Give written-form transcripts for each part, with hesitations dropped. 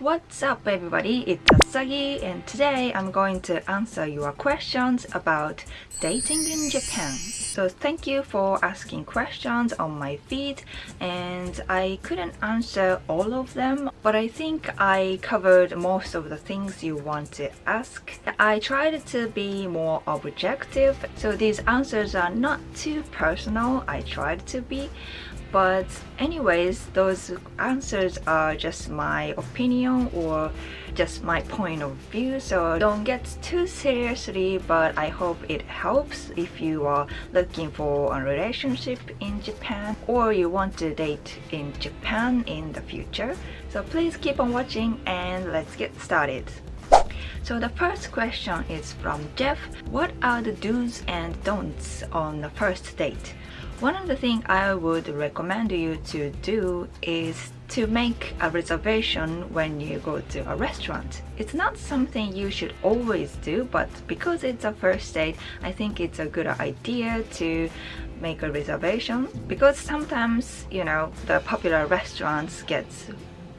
What's up everybody, it's Asagi and today I'm going to answer your questions about dating in Japan. So thank you for asking questions on my feed and I couldn't answer all of them, but I think I covered most of the things you want to ask. I tried to be more objective, so these answers are not too personal, I tried to be. But anyways, those answers are just my opinion or just my point of view, so don't get too seriously, but I hope it helps if you are looking for a relationship in Japan or you want to date in Japan in the future. So please keep on watching and let's get started. So the first question is from Jeff. What are the do's and don'ts on the first date? One of the things I would recommend you to do is to make a reservation when you go to a restaurant. It's not something you should always do, but because it's a first date, I think it's a good idea to make a reservation, because sometimes, you know, the popular restaurants get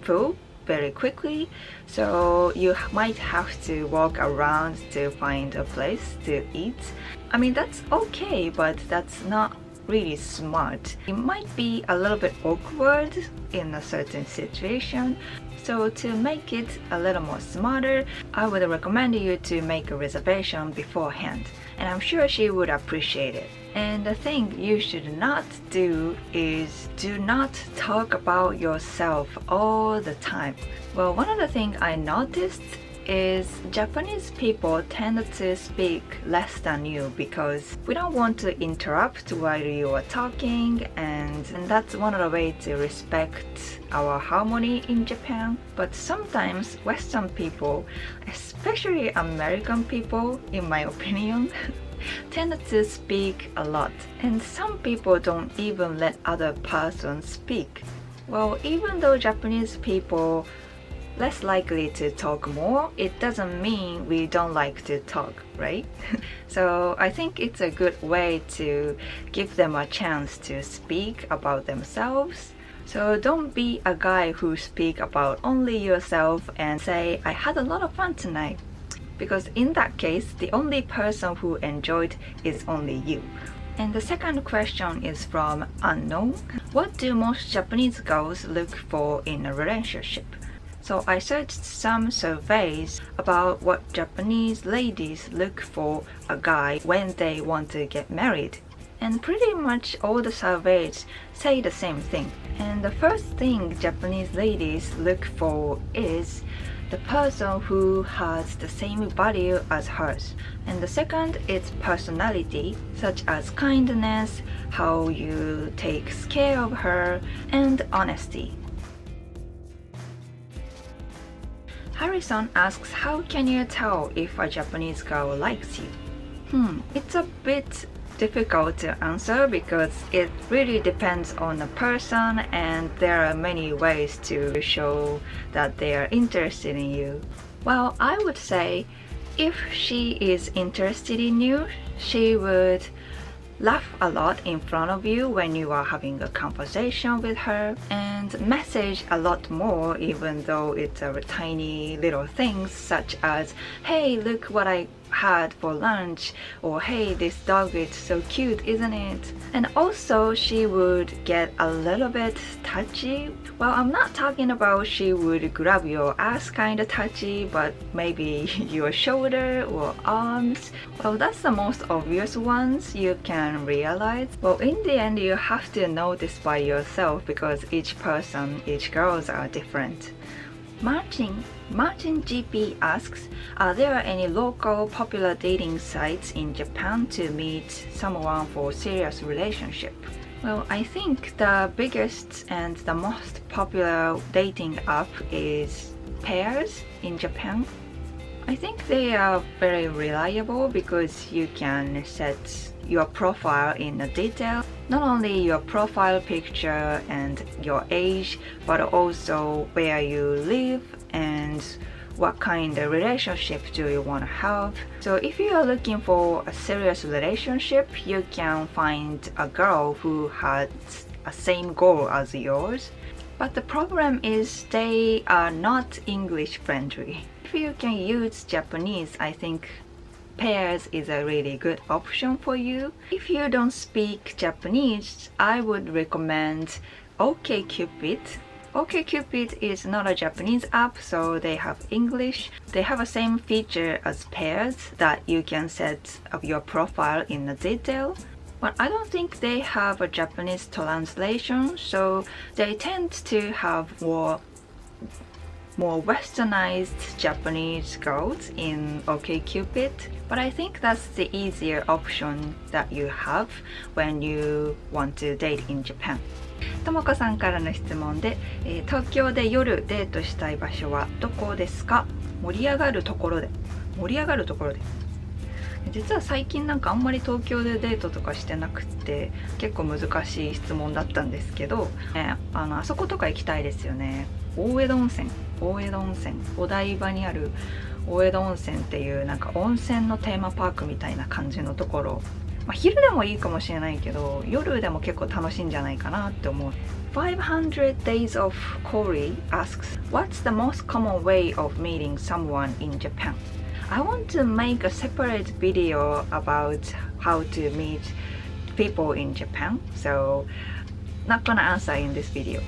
full very quickly, so you might have to walk around to find a place to eat. I mean, that's okay, but that's not really smart. It might be a little bit awkward in a certain situation, so to make it a little more smarter, I would recommend you to make a reservation beforehand, and I'm sure she would appreciate it. And the thing you should not do is do not talk about yourself all the time. Well, one of the things I noticed is Japanese people tend to speak less than you because we don't want to interrupt while you are talking, and that's one of the ways to respect our harmony in Japan. But sometimes Western people, especially American people in my opinion, tend to speak a lot, and some people don't even let other persons speak. Well, even though Japanese people less likely to talk more, it doesn't mean we don't like to talk, right? So I think it's a good way to give them a chance to speak about themselves. So don't be a guy who speak about only yourself and say, I had a lot of fun tonight, because in that case, the only person who enjoyed is only you. And the second question is from Unknown. What do most Japanese girls look for in a relationship? So I searched some surveys about what Japanese ladies look for a guy when they want to get married. And pretty much all the surveys say the same thing. And the first thing Japanese ladies look for is the person who has the same value as hers. And the second is personality, such as kindness, how you take care of her, and honesty. Harrison asks, how can you tell if a Japanese girl likes you? It's a bit difficult to answer because it really depends on the person, and there are many ways to show that they are interested in you. Well, I would say if she is interested in you, she would laugh a lot in front of you when you are having a conversation with her, and message a lot more, even though it's a tiny little things such as, hey, look what I had for lunch, or hey, this dog is so cute, isn't it? And also she would get a little bit touchy. Well, I'm not talking about she would grab your ass kind of touchy, but maybe your shoulder or arms. Well, that's the most obvious ones you can realize. Well, in the end, you have to know this by yourself because each person, each girls are different. Martin GP asks, are there any local popular dating sites in Japan to meet someone for serious relationship? Well, I think the biggest and the most popular dating app is Pairs in Japan. I think they are very reliable because you can set your profile in detail, not only your profile picture and your age, but also where you live and what kind of relationship do you want to have. So if you are looking for a serious relationship, you can find a girl who has a same goal as yours. But the problem is they are not English friendly. If you can use Japanese, I think pairs is a really good option for you. If you don't speak Japanese, I would recommend OkCupid. OkCupid is not a Japanese app, so they have English. They have the same feature as pairs that you can set up your profile in the detail. But I don't think they have a Japanese translation, so they tend to have more westernized Japanese girls in OkCupid. But I think that's the easier option that you have when you want to date in Japan. ともこさんからの質問で、東京で夜デートしたい場所はどこですか？盛り上がるところで。実は最近なんかあんまり東京でデートとかしてなくって結構難しい質問だったんですけど、あそことか行きたいですよね。大江戸温泉、お台場にある大江戸温泉っていうなんか温泉のテーマパークみたいな感じのところ、昼でもいいかもしれないけど夜でも結構楽しいんじゃないかなって思う。500 Days of Cory asks, What's the most common way of meeting someone in Japan? I want to make a separate video about how to meet people in Japan, so not gonna answer in this video.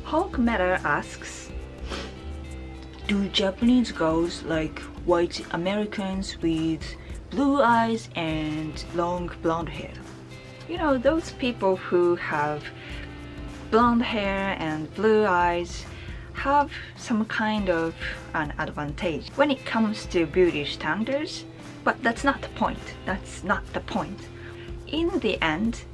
Hulk Metal asks, Do Japanese girls like white Americans with blue eyes and long blonde hair? You know, those people who have blonde hair and blue eyes have some kind of an advantage when it comes to beauty standards, but that's not the point. In the end,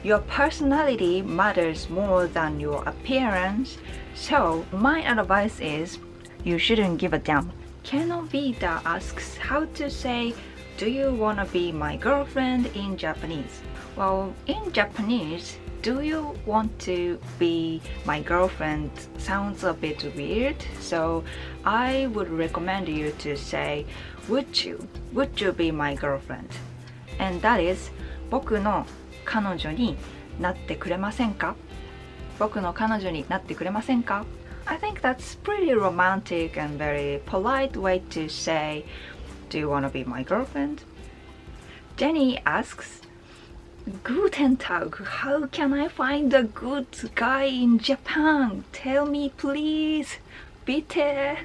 your personality matters more than your appearance, so my advice is you shouldn't give a damn. Kenovita asks how to say, do you wanna be my girlfriend in Japanese? Well, in Japanese, do you want to be my girlfriend sounds a bit weird, so I would recommend you to say, would you be my girlfriend? And that is, 僕の彼女になってくれませんか? 僕の彼女になってくれませんか? I think that's pretty romantic and very polite way to say, do you want to be my girlfriend? Jenny asks, Guten Tag, how can I find a good guy in Japan? Tell me please, bitte.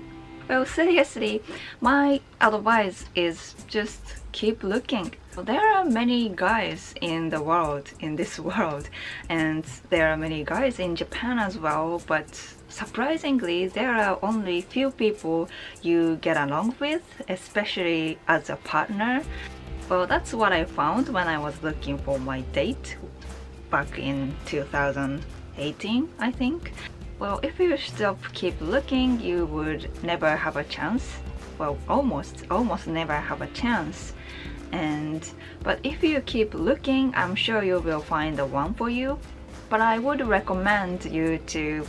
Well, seriously, my advice is just keep looking. There are many guys in this world, and there are many guys in Japan as well, but surprisingly, there are only few people you get along with, especially as a partner. Well, that's what I found when I was looking for my date back in 2018, I think. Well, if you keep looking, you would never have a chance. Well, almost never have a chance. But if you keep looking, I'm sure you will find the one for you. But I would recommend you to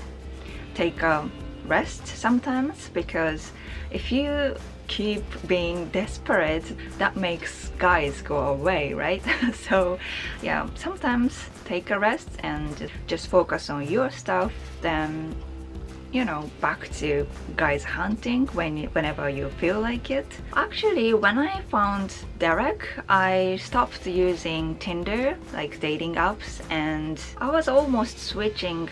take a rest sometimes, because if you keep being desperate, that makes guys go away, right? So yeah, sometimes take a rest and just focus on your stuff, then back to guys hunting whenever you feel like it. Actually, when I found Derek, I stopped using Tinder, like dating apps, and I was almost switching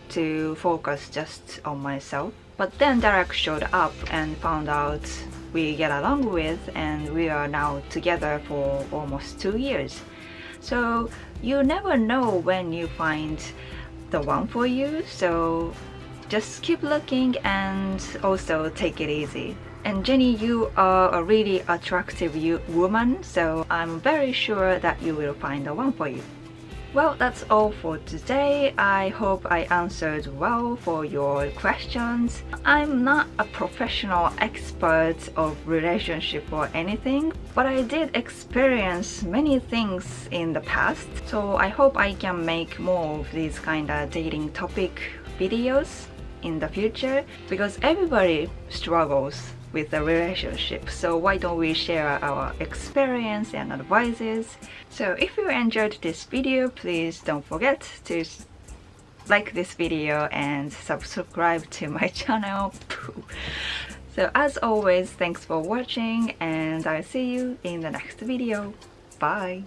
to focus just on myself. But then Derek showed up and found out we get along with, and we are now together for almost 2 years. So you never know when you find the one for you, so just keep looking and also take it easy. And Jenny, you are a really attractive woman, so I'm very sure that you will find the one for you. Well, that's all for today. I hope I answered well for your questions. I'm not a professional expert of relationship or anything, but I did experience many things in the past, so I hope I can make more of these kind of dating topic videos in the future, because everybody struggles with a relationship, so why don't we share our experience and advices. So if you enjoyed this video, please don't forget to like this video and subscribe to my channel. So as always, thanks for watching and I'll see you in the next video. Bye!